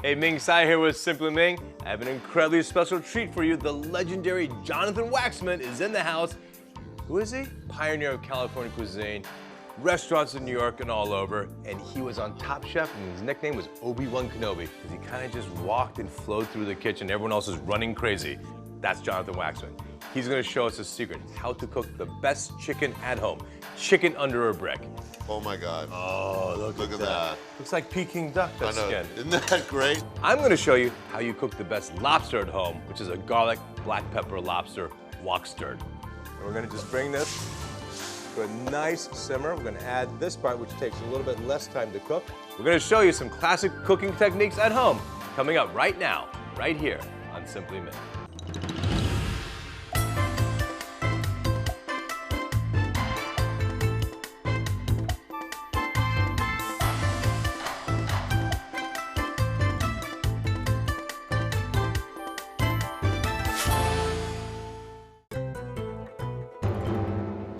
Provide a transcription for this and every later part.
Hey, Ming Tsai here with Simply Ming. I have an incredibly special treat for you. The legendary Jonathan Waxman is in the house. Who is he? Pioneer of California cuisine, restaurants in New York and all over. And he was on Top Chef, and his nickname was Obi-Wan Kenobi, because he kind of just walked and flowed through the kitchen. Everyone else is running crazy. That's Jonathan Waxman. He's gonna show us a secret, how to cook the best chicken at home. Chicken under a brick. Oh my God. Oh, look at that. Looks like Peking duck, that skin. Isn't that great? I'm gonna show you how you cook the best lobster at home, which is a garlic black pepper lobster wok stirred. And we're gonna just bring this to a nice simmer. We're gonna add this part, which takes a little bit less time to cook. We're gonna show you some classic cooking techniques at home, coming up right now, right here on Simply Ming.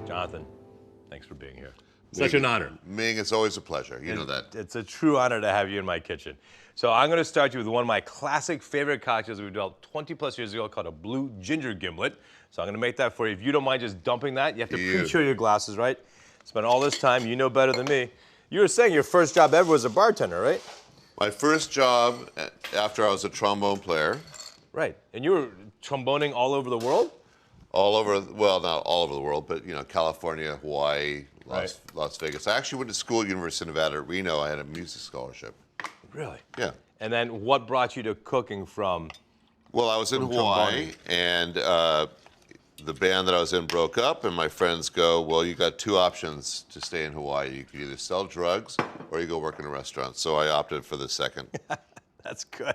Jonathan, thanks for being here. Such an honor. Ming, it's always a pleasure. You know that. It's a true honor to have you in my kitchen. So I'm going to start you with one of my classic favorite cocktails we developed 20 plus years ago called a blue ginger gimlet. So I'm going to make that for you. If you don't mind just dumping that, you have to pre-chill your glasses, right? Spent all this time, you know better than me. You were saying your first job ever was a bartender, right? My first job after I was a trombone player. Right. And you were tromboning all over the world? All over, well, not all over the world, but you know, California, Hawaii, Las Vegas. I actually went to school at University of Nevada at Reno. I had a music scholarship. Really? Yeah. And then what brought you to cooking from? Well, I was in Hawaii, and the band that I was in broke up, and my friends go, well, you got two options to stay in Hawaii. You could either sell drugs or you go work in a restaurant. So I opted for the second. That's good.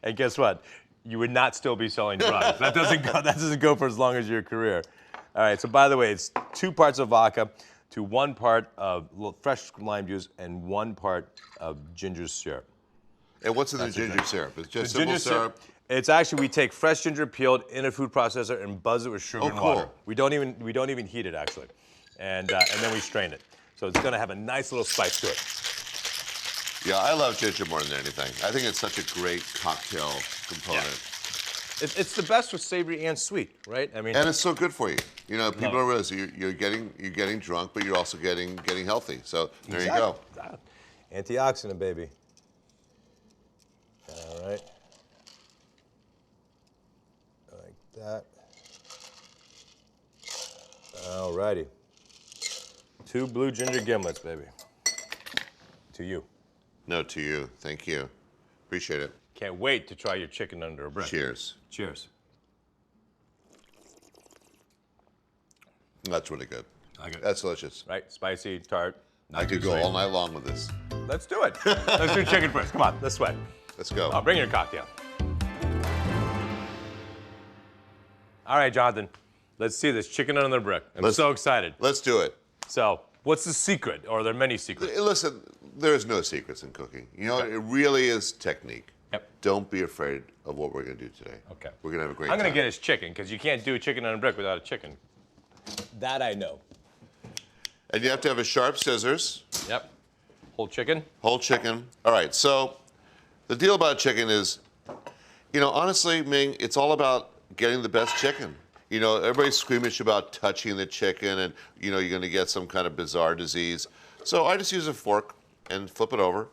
And guess what? You would not still be selling drugs. That doesn't go for as long as your career. All right, so by the way, it's 2 parts of vodka to 1 part of fresh lime juice and 1 part of ginger syrup. And what's in the ginger syrup? It's just simple syrup? It's actually, we take fresh ginger peeled in a food processor and buzz it with sugar and water. We don't even heat it, actually. And then we strain it. So it's gonna have a nice little spice to it. Yeah, I love ginger more than anything. I think it's such a great cocktail component. Yeah. It's the best with savory and sweet, right? I mean, and it's so good for you. You know, people don't realize you're getting drunk, but you're also getting healthy. So there you go. Antioxidant, baby. All right. Like that. All righty. 2 blue ginger gimlets, baby. To you. No, to you. Thank you. Appreciate it. Can't wait to try your chicken under a brick. Cheers. Cheers. That's really good. Like it. That's delicious. Right? Spicy, tart. I could go all night long with this. Let's do it. Let's do chicken first. Come on, this way. Let's go. Bring your cocktail. All right, Jonathan. Let's see this chicken under the brick. I'm so excited. Let's do it. So, what's the secret? Or are there many secrets? Listen, there's no secrets in cooking. You know, it really is technique. Yep. Don't be afraid of what we're going to do today. Okay. We're going to have a great time. I'm going to get his chicken, because you can't do a chicken on a brick without a chicken. That I know. And you have to have a sharp scissors. Yep. Whole chicken. Whole chicken. All right, so the deal about chicken is, you know, honestly, Ming, it's all about getting the best chicken. You know, everybody's squeamish about touching the chicken and, you know, you're going to get some kind of bizarre disease. So I just use a fork and flip it over.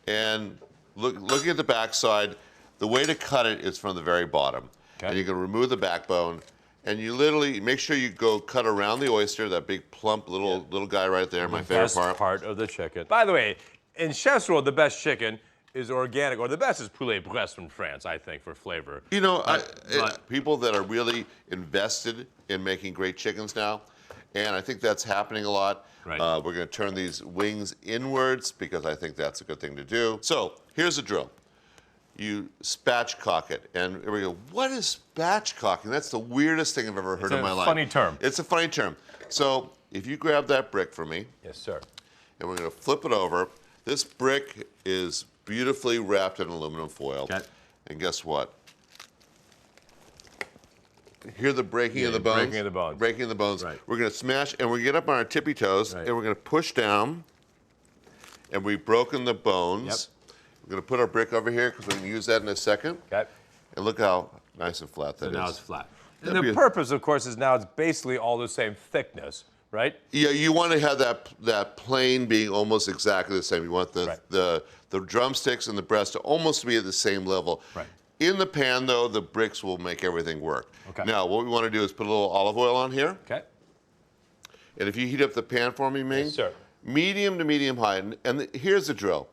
And looking at the backside, the way to cut it is from the very bottom. Okay. And you can remove the backbone. And you literally make sure you go cut around the oyster, that big plump little guy right there, my favorite part. Best part of the chicken. By the way, in chef's world, the best chicken is organic, or the best is poulet bresse from France, I think, for flavor. You know, people that are really invested in making great chickens now, and I think that's happening a lot. Right. We're going to turn these wings inwards because I think that's a good thing to do. So here's the drill. You spatchcock it, and here we go. What is spatchcocking? That's the weirdest thing I've ever heard in my life. It's a funny term. It's a funny term. So if you grab that brick for me. Yes, sir. And we're going to flip it over. This brick is beautifully wrapped in aluminum foil. Okay. And guess what? Hear the breaking of the bones? Breaking of the bones. Breaking of the bones. Right. We're going to smash, and we get up on our tippy toes, right. and we're going to push down, and we've broken the bones. Yep. We're gonna put our brick over here because we're gonna use that in a second. Okay. And look how nice and flat that So is. now it's flat. And the purpose, of course, is now it's basically all the same thickness, right? Yeah, you want to have that plane being almost exactly the same. You want the drumsticks and the breast to almost be at the same level. Right. In the pan, though, the bricks will make everything work. Okay. Now, what we want to do is put a little olive oil on here. Okay. And if you heat up the pan for me, Ming. Yes, sir. Medium to medium high. And here's the drill.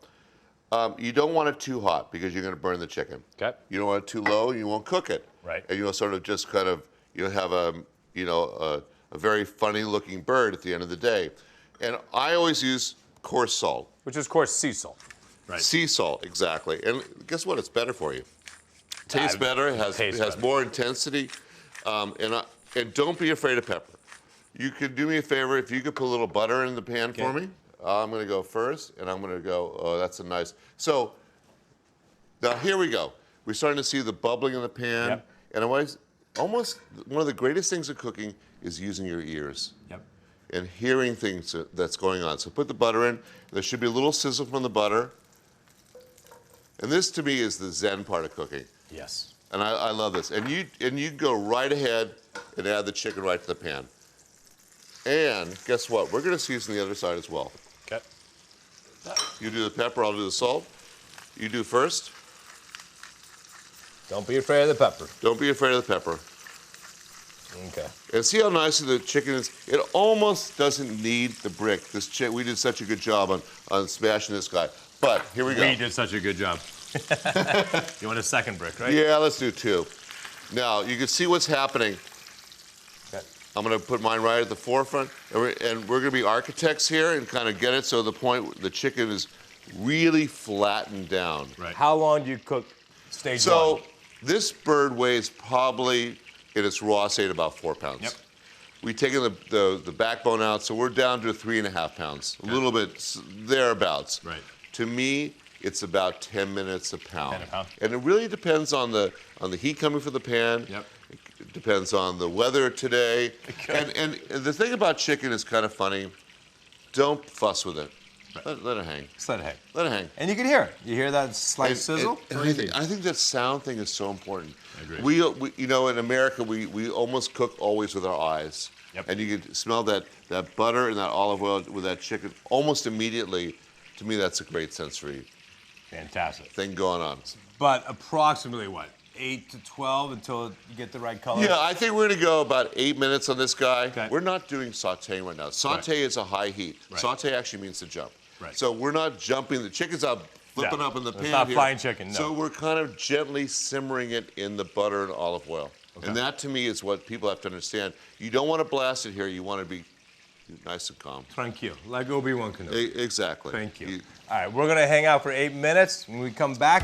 You don't want it too hot because you're going to burn the chicken. Okay. You don't want it too low, you won't cook it. Right. And you'll sort of just kind of, have a very funny looking bird at the end of the day. And I always use coarse salt. Which is, of course, sea salt. Right. Sea salt, exactly. And guess what? It's better for you. Tastes better, it has more intensity. And don't be afraid of pepper. You could do me a favor, if you could put a little butter in the pan for me. I'm going to go first, and I'm going to go, oh, that's a nice. So now here we go. We're starting to see the bubbling in the pan. Yep. And almost one of the greatest things of cooking is using your ears. Yep. And hearing things that's going on. So put the butter in. There should be a little sizzle from the butter. And this, to me, is the zen part of cooking. Yes. And I love this. And you go right ahead and add the chicken right to the pan. And guess what? We're going to season the other side as well. Okay. You do the pepper, I'll do the salt. You do first. Don't be afraid of the pepper. Don't be afraid of the pepper. Okay. And see how nicely the chicken is? It almost doesn't need the brick. We did such a good job on smashing this guy. But here we go. We did such a good job. You want a second brick, right? Yeah, let's do two. Now, you can see what's happening. Okay. I'm going to put mine right at the forefront. And we're going to be architects here and kind of get it so the chicken is really flattened down. Right. How long do you cook stage one? So this bird weighs probably, in its raw state, about 4 pounds. Yep. We've taken the backbone out, so we're down to 3.5 pounds. A little bit thereabouts. Right. To me, it's about 10 minutes a pound. 10 a pound. And it really depends on the heat coming from the pan. Yep. It depends on the weather today. Okay. And the thing about chicken is kind of funny. Don't fuss with it. Right. Let it hang. Just let it hang. Let it hang. And you can hear it. You hear that slight sizzle? And I think that sound thing is so important. I agree. We in America, we almost cook always with our eyes. Yep. And you can smell that butter and that olive oil with that chicken almost immediately. To me, that's a great sensory Fantastic. thing going on. But approximately what? 8 to 12 until you get the right color? Yeah, I think we're going to go about 8 minutes on this guy. Okay. We're not doing sauteing right now. Saute is a high heat. Right. Saute actually means to jump. Right. So we're not jumping. The chicken's out flipping up in the pan. It's not here. flying chicken, no. So we're kind of gently simmering it in the butter and olive oil. Okay. And that, to me, is what people have to understand. You don't want to blast it here. You want to be nice and calm. Tranquilo. Like Obi-Wan Kenobi. Exactly. Thank you. All right, we're gonna hang out for 8 minutes. When we come back,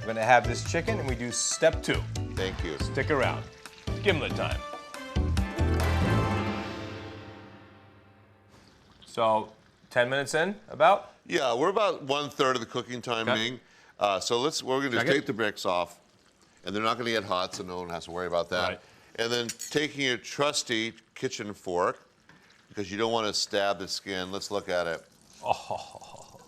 we're gonna have this chicken and we do step 2. Thank you. Stick around. It's gimlet time. So, 10 minutes in, about? Yeah, we're about 1/3 of the cooking time, Okay. Ming. So what we're going to do is Check it. take the bricks off, and they're not going to get hot, so no one has to worry about that. Right. And then taking your trusty kitchen fork, because you don't want to stab the skin. Let's look at it. Oh,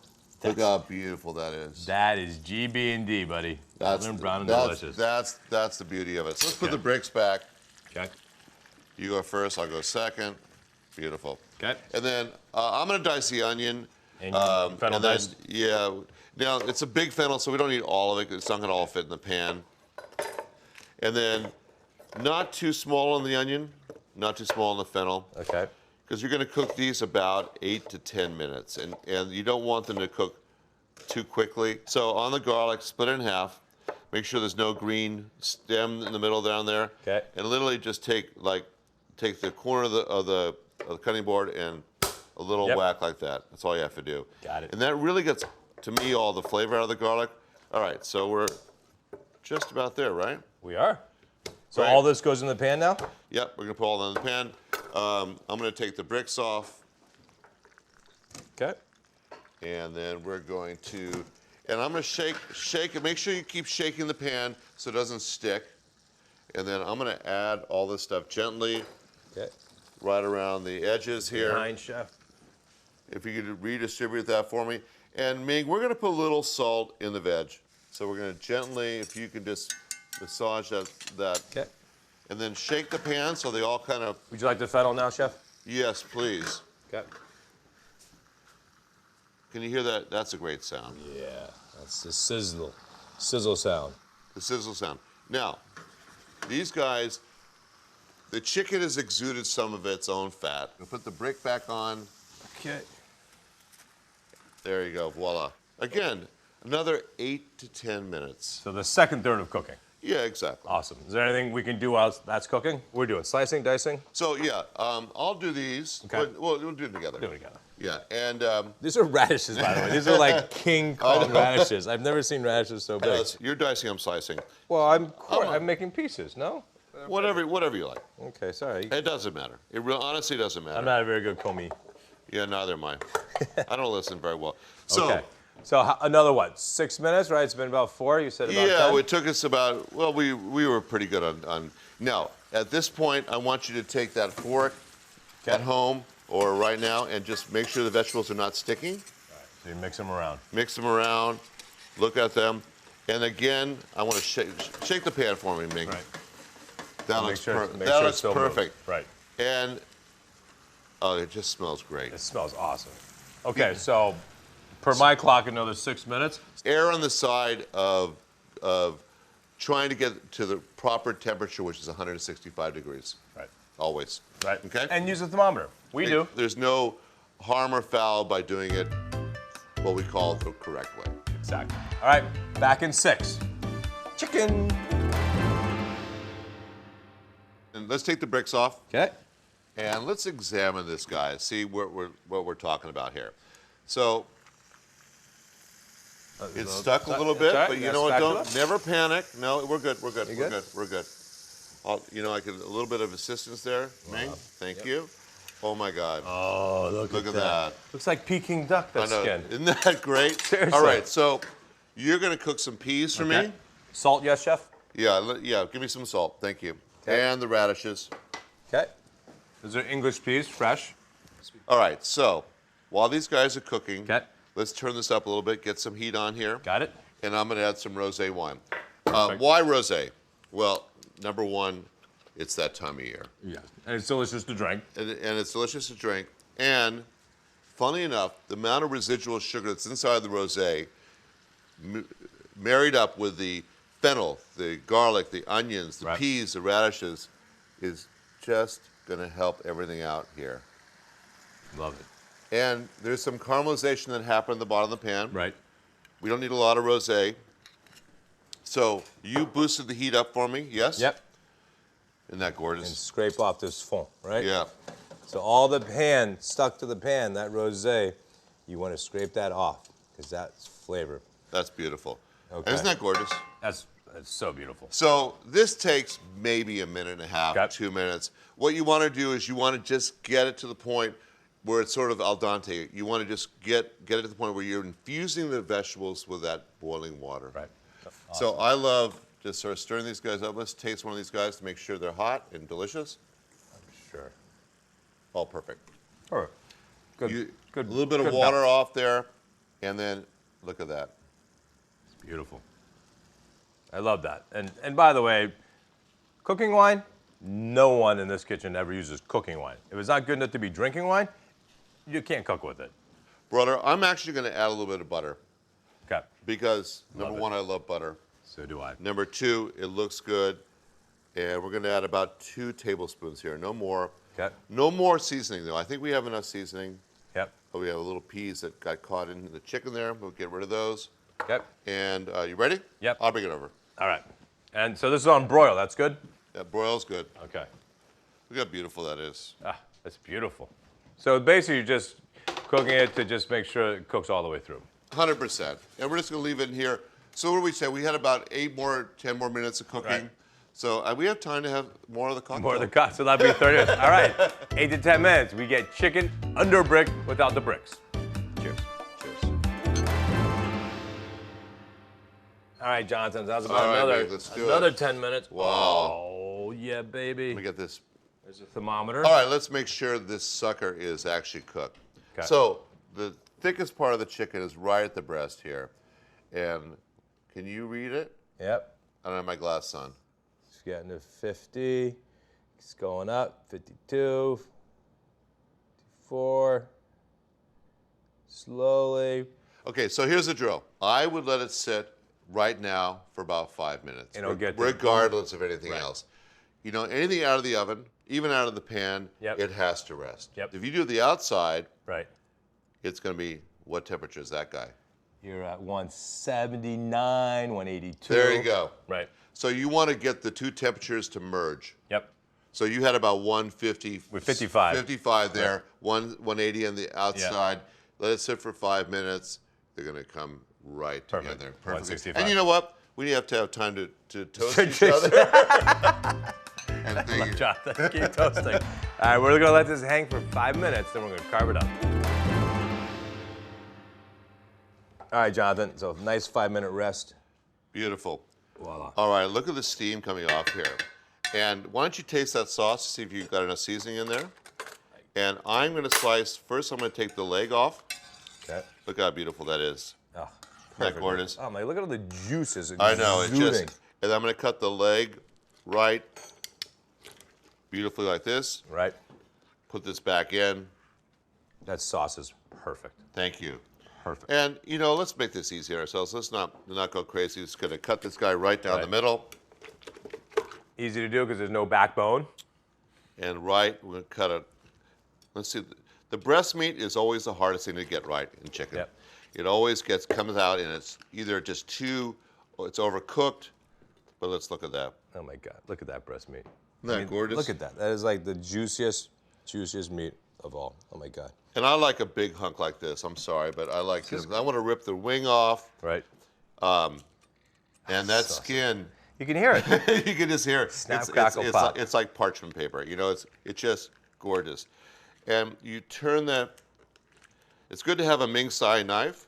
Look how beautiful that is. that is GB&D, buddy. Golden brown and delicious. That's the beauty of it. So let's put Okay. the bricks back. Okay. You go first, I'll go second. Beautiful. Okay. And then I'm going to dice the onion. And fennel and then, diced? yeah. Now, it's a big fennel, so we don't need all of it. It's not going to all fit in the pan. And then not too small on the onion, not too small on the fennel. Okay. Because you're going to cook these about 8 to 10 minutes. And you don't want them to cook too quickly. So on the garlic, split it in half. Make sure there's no green stem in the middle down there. Okay. And literally just take the corner of the cutting board and a little Yep. whack like that. That's all you have to do. Got it. And that really gets, to me, all the flavor out of the garlic. All right, so we're just about there, right? We are. So Right. all this goes in the pan now? Yep, we're gonna put all that in the pan. I'm gonna take the bricks off, Okay. and then we're going to, and I'm gonna shake it. Make sure you keep shaking the pan so it doesn't stick. And then I'm gonna add all this stuff gently Okay. right around the edges here. Behind chef. If you could redistribute that for me. And Ming, we're gonna put a little salt in the veg. So we're gonna gently, if you can just massage that. Okay. And then shake the pan so they all kind of. Would you like the fennel now, Chef? Yes, please. Okay. Can you hear that? That's a great sound. Yeah, that's the sizzle sound. The sizzle sound. Now, these guys, the chicken has exuded some of its own fat. We'll put the brick back on. Okay. There you go, voila. Again, another 8 to 10 minutes. So the second third of cooking. Yeah, exactly. Awesome. Is there anything we can do while that's cooking? We're doing slicing, dicing? So yeah, I'll do these. Okay. We'll do it together. Do it together. Yeah, and These are radishes, by the way. These are like King Kong radishes. I've never seen radishes so big. you're dicing, I'm slicing. Well, I'm making pieces, no? Whatever you like. Okay, sorry. It doesn't matter. It honestly doesn't matter. I'm not a very good commis. Yeah, neither am I. I don't listen very well. So, Okay. So another what? 6 minutes, right? It's been about 4. You said about 10? yeah, it took us about. Well, we were pretty good on. Now, at this point, I want you to take that fork at home or right now and just make sure the vegetables are not sticking. Right. So you mix them around. Mix them around. Look at them. And again, I want to shake the pan for me, Ming. Right. That Make looks, sure that looks still perfect. moved. Right. And oh, it just smells great. It smells awesome. Okay, so per my clock, another 6 minutes. Err on the side of trying to get to the proper temperature, which is 165 degrees. Right. Always. Right. Okay. And use a thermometer. We do. There's no harm or foul by doing it what we call the correct way. Exactly. All right, back in 6. Chicken. And let's take the bricks off. Okay. And let's examine this guy, see what we're talking about here. So it's stuck a little bit, right. but you Yeah, know what? spatula. Never panic. No, we're good. We're good. You We're good? good. We're good. I could a little bit of assistance there, Ming. Thank you. Oh my God. Oh, look at that. Looks like Peking duck, that I know. skin. Isn't that great? Seriously. All right. So you're gonna cook some peas for me. Salt, yes, chef? Yeah. Give me some salt. Thank you. Okay. And the radishes. Okay. Those are English peas, fresh. All right. So while these guys are cooking, Okay. let's turn this up a little bit. Get some heat on here. Got it? And I'm gonna add some rosé wine. Perfect. Why rosé? Well, number one, it's that time of year. Yeah. And it's delicious to drink. And it's delicious to drink. And funny enough, the amount of residual sugar that's inside the rosé, married up with the fennel, the garlic, the onions, the peas, the radishes, is just gonna help everything out here. Love it. And there's some caramelization that happened at the bottom of the pan. Right. We don't need a lot of rosé. So you boosted the heat up for me, yes? Yep. Isn't that gorgeous? And scrape off this fond, right? Yeah. So all the pan, stuck to the pan, that rosé, you want to scrape that off because that's flavor. That's beautiful. Okay. Isn't that gorgeous? That's so beautiful. So this takes maybe a minute and a half, Okay. 2 minutes. What you want to do is you want to just get it to the point where it's sort of al dente. You want to just get it to the point where you're infusing the vegetables with that boiling water. Right. So I love just sort of stirring these guys up. Let's taste one of these guys to make sure they're hot and delicious. Sure. All perfect. Perfect. Good. Good. A little bit of good water balance. off there, and then look at that. It's beautiful. I love that. And by the way, cooking wine, no one in this kitchen ever uses cooking wine. If it's not good enough to be drinking wine, you can't cook with it. Brother, I'm actually going to add a little bit of butter Okay. because number one, I love butter. So do I. Number two, it looks good. And we're going to add about 2 tablespoons here, no more. Okay. No more seasoning, though. I think we have enough seasoning. Yep. Oh, we have a little peas that got caught in the chicken there. We'll get rid of those. Okay. And you ready? Yep. I'll bring it over. All right. And so this is on broil. That's good? That broil's good. Okay. Look how beautiful that is. Ah, that's beautiful. So basically you're just cooking it to just make sure it cooks all the way through. 100%. And we're just going to leave it in here. So what do we say? We had about 10 more minutes of cooking. Right. So we have time to have more of the cocktail. More of the cut, so that'll be 30 minutes. All right, 8 to 10 minutes. We get chicken under brick without the bricks. Cheers. Cheers. All right, Jonathan, that was about All right, another, Nick, let's do another it. 10 minutes. Wow. Oh, yeah, baby. Let me get this. There's a thermometer. All right, let's make sure this sucker is actually cooked. Okay. So the thickest part of the chicken is right at the breast here. And can you read it? Yep. I don't have my glasses on. It's getting to 50. It's going up. 52. 54. Slowly. Okay, so here's the drill. I would let it sit right now for about 5 minutes, And it'll get there. regardless of anything Right. else. You know, anything out of the oven, even out of the pan, Yep. it has to rest. Yep. If you do the outside, Right. it's going to be, what temperature is that guy? You're at 179, 182. There you go. Right. So you want to get the two temperatures to merge. Yep. So you had about 150. With 55. 55 there, Right. 180 on the outside. Let it sit for 5 minutes. They're going to come right Perfect. together. 165. And you know what? We have to have time to toast each other. And thank you. Jonathan, keep toasting. All right, we're gonna let this hang for 5 minutes, then we're gonna carve it up. All right, Jonathan, so nice 5-minute rest. Beautiful. Voila. All right, look at the steam coming off here. And why don't you taste that sauce to see if you've got enough seasoning in there? And I'm going to slice, first I'm going to take the leg off. Okay. Look how beautiful that is. Oh, Isn't that perfect. gorgeous? Oh my, look at all the juices I know, it exuding. just, and I'm going to cut the leg right, beautifully like this. Right. Put this back in. That sauce is perfect. Thank you. Perfect. And, you know, let's make this easy on ourselves. Let's not go crazy. Just going to cut this guy right down Right. the middle. Easy to do because there's no backbone. And right, we're going to cut it. Let's see. The breast meat is always the hardest thing to get right in chicken. Yep. It always comes out and it's either just too, or it's overcooked. But let's look at that. Oh my God, look at that breast meat. Isn't that gorgeous? Look at that. That is like the juiciest meat of all. Oh my God. And I like a big hunk like this. I'm sorry, but I like this. I want to rip the wing off. Right. And that skin, You can hear it. you can just hear it. Snap, crackle, pop. It's like parchment paper. You know, it's just gorgeous. And you turn that. It's good to have a Ming Tsai knife,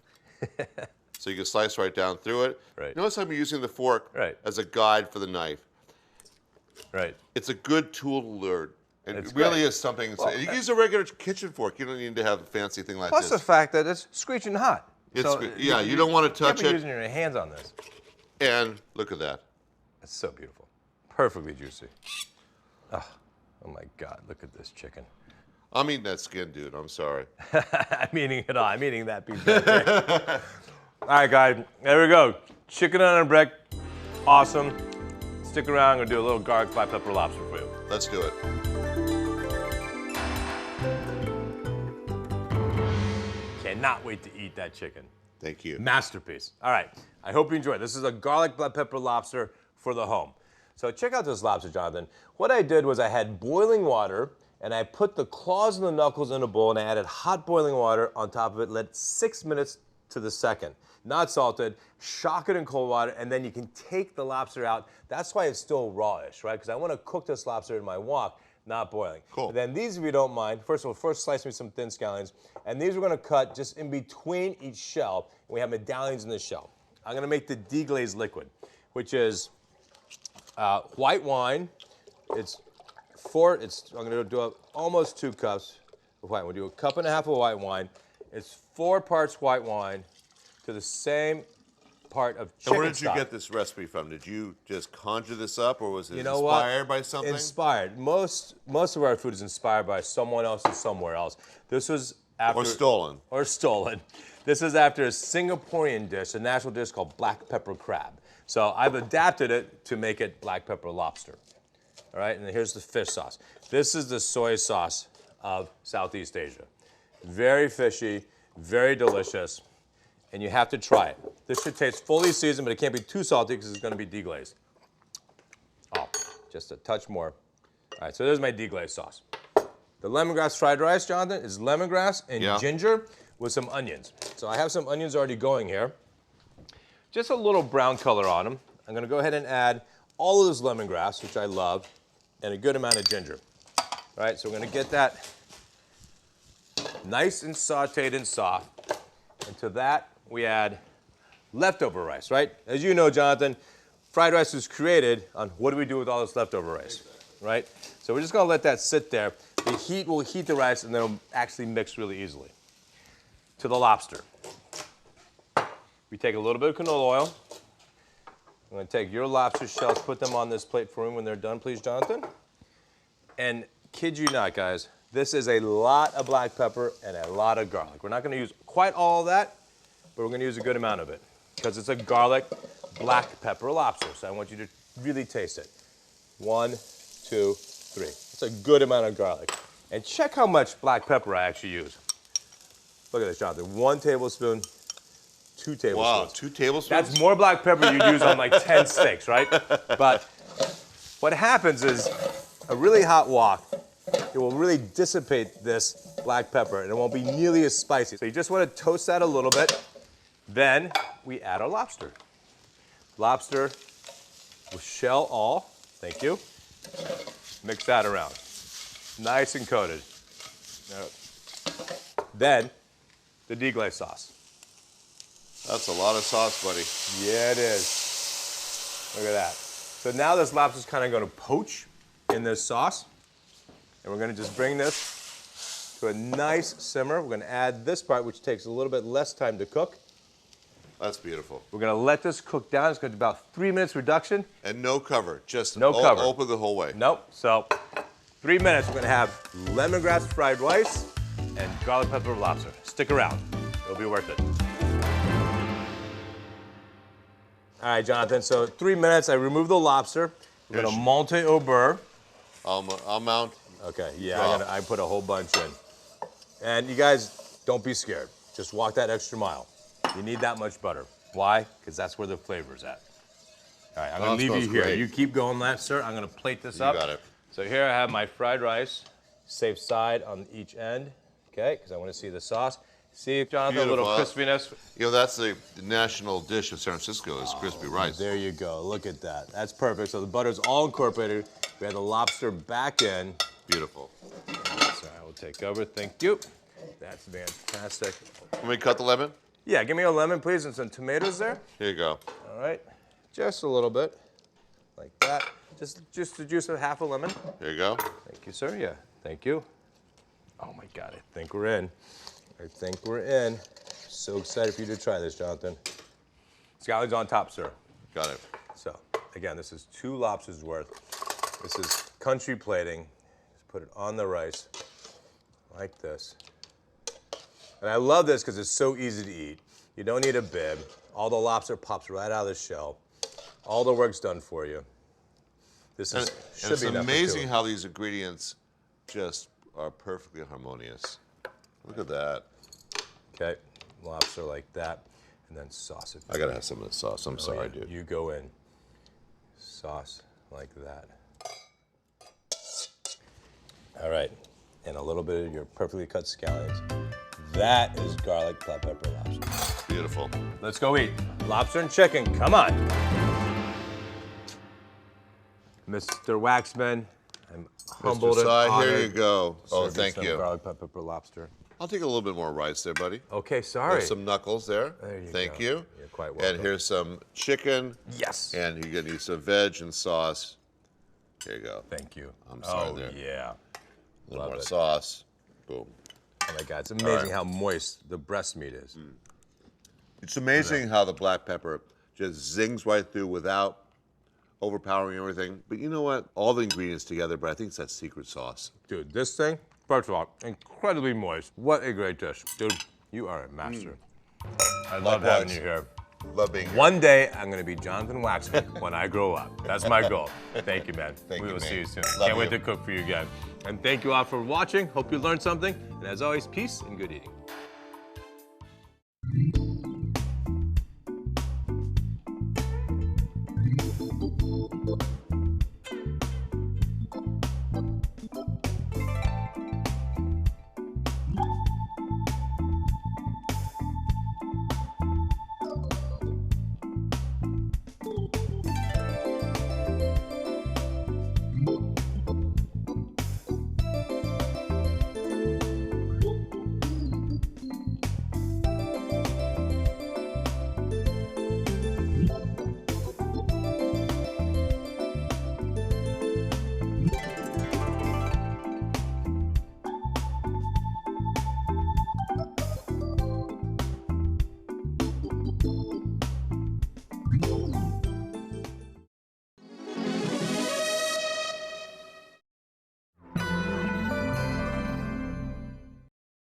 so you can slice right down through it. Right. Notice I'm using the fork Right. as a guide for the knife. Right. It's a good tool to learn. And It's it really great. is something. Well, You can use a regular kitchen fork. You don't need to have a fancy thing like Plus the this. fact that it's screeching hot. Yeah, you don't want to touch You can't be it. using your hands on this. And look at that. It's so beautiful. Perfectly juicy. Oh my God, look at this chicken. I'm eating that skin, dude. I'm sorry. I'm eating it all. I'm eating that piece. All right, guys, there we go. Chicken on a brick. Awesome. Stick around. I'm going to do a little garlic fried pepper lobster for you. Let's do it. Cannot wait to eat that chicken. Thank you. Masterpiece. All right. I hope you enjoyed. This is a garlic black pepper lobster for the home. So check out this lobster, Jonathan. What I did was I had boiling water, and I put the claws and the knuckles in a bowl, and I added hot boiling water on top of it, let 6 minutes to the second. Not salted, shock it in cold water, and then you can take the lobster out. That's why it's still rawish, right? Because I want to cook this lobster in my wok, not boiling. Cool. And then these, if you don't mind, first of all, first slice me some thin scallions, and these we're going to cut just in between each shell. We have medallions in the shell. I'm going to make the deglazed liquid, which is white wine. I'm going to do almost 2 cups of white wine. We'll do 1.5 cups of white wine. It's 4 parts white wine to the same part of chicken And where did you stock. get this recipe from? Did you just conjure this up, or was it You know what? inspired by something? Inspired. Most of our food is inspired by someone else and somewhere else. This was after Or stolen. Or stolen. This is after a Singaporean dish, a national dish called black pepper crab. So I've adapted it to make it black pepper lobster. All right, and then here's the fish sauce. This is the soy sauce of Southeast Asia. Very fishy, very delicious, and you have to try it. This should taste fully seasoned, but it can't be too salty because it's going to be deglazed. Oh, just a touch more. All right, so there's my deglazed sauce. The lemongrass fried rice, Jonathan, is lemongrass and ginger with some onions. So I have some onions already going here. Just a little brown color on them. I'm going to go ahead and add all of this lemongrass, which I love, and a good amount of ginger. All right, so we're going to get that nice and sauteed and soft. And to that, we add leftover rice, right? As you know, Jonathan, fried rice was created on what do we do with all this leftover rice, right? So we're just going to let that sit there. The heat will heat the rice, and then it'll actually mix really easily. to the lobster. We take a little bit of canola oil. I'm gonna take your lobster shells, put them on this plate for me when they're done, please, Jonathan. And kid you not, guys, this is a lot of black pepper and a lot of garlic. We're not gonna use quite all of that, but we're gonna use a good amount of it because it's a garlic black pepper lobster. So I want you to really taste it. 1, 2, 3. It's a good amount of garlic. And check how much black pepper I actually use. Look at this, Jonathan. 1 tablespoon, 2 tablespoons. Wow, 2 tablespoons? That's more black pepper you'd use on like 10 steaks, right? But what happens is a really hot wok, it will really dissipate this black pepper and it won't be nearly as spicy. So you just want to toast that a little bit. Then we add our lobster. Lobster with shell all. Thank you. Mix that around. Nice and coated. Then the deglaze sauce. That's a lot of sauce, buddy. Yeah, it is. Look at that. So now this lobster's kind of going to poach in this sauce. And we're going to just bring this to a nice simmer. We're going to add this part, which takes a little bit less time to cook. That's beautiful. We're going to let this cook down. It's going to be about 3 minutes reduction. And no cover, just no cover. Open the whole way. Nope. So 3 minutes, we're going to have lemongrass fried rice and garlic pepper lobster. Stick around. It'll be worth it. All right, Jonathan, so 3 minutes, I remove the lobster. We're gonna monte au beurre. I'll mount. Okay, yeah, I put a whole bunch in. And you guys, don't be scared. Just walk that extra mile. You need that much butter. Why? Because that's where the flavor's at. All right, I'm gonna leave you here. Great. You keep going left, sir. I'm gonna plate this up. You got it. So here I have my fried rice, safe side on each end, okay, because I wanna see the sauce. See, Jonathan, Beautiful. a little crispiness. You know, that's the national dish of San Francisco is crispy rice. There you go. Look at that. That's perfect. So the butter's all incorporated. We have the lobster back in. Beautiful. So I will take over. Thank you. That's fantastic. Let me cut the lemon? Yeah, give me a lemon, please, and some tomatoes there. Here you go. All right. Just a little bit. Like that. Just the juice of half a lemon. Here you go. Thank you, sir. Yeah. Thank you. Oh, my God. I think we're in. I think we're in. So excited for you to try this, Jonathan. Scallions on top, sir. Got it. So, again, this is 2 lobsters worth. This is country plating. Just put it on the rice like this. And I love this because it's so easy to eat. You don't need a bib. All the lobster pops right out of the shell. All the work's done for you. This is should be enough. It's amazing how these ingredients just are perfectly harmonious. Look at that. Okay, lobster like that, and then sauce it. I gotta have some of the sauce. I'm sorry, dude. You go in. Sauce like that. All right, and a little bit of your perfectly cut scallions. That is garlic black pepper lobster. Beautiful. Let's go eat. Lobster and chicken, come on. Mr. Waxman, I'm humbled and Mr. Tsai, honored. here you go. Oh, Serve thank some you. Garlic pepper lobster. I'll take a little bit more rice there, buddy. Okay, sorry. There's some knuckles there. There you Thank go. you. You're quite welcome. And here's some chicken. Yes. And you're gonna need some veg and sauce. Here you go. Thank you. I'm sorry there. Yeah. A little Love more it. sauce. Boom. Oh my God, it's amazing how moist the breast meat is. It's amazing how the black pepper just zings right through without overpowering everything. But you know what? All the ingredients together, but I think it's that secret sauce. Dude, this thing, first of all, incredibly moist. What a great dish. Dude, you are a master. I love having you here. Love being here. One day, I'm going to be Jonathan Waxman when I grow up. That's my goal. Thank you, man. Thank we you, will man. see you soon. Love Can't wait you. to cook for you again. And thank you all for watching. Hope you learned something. And as always, peace and good eating.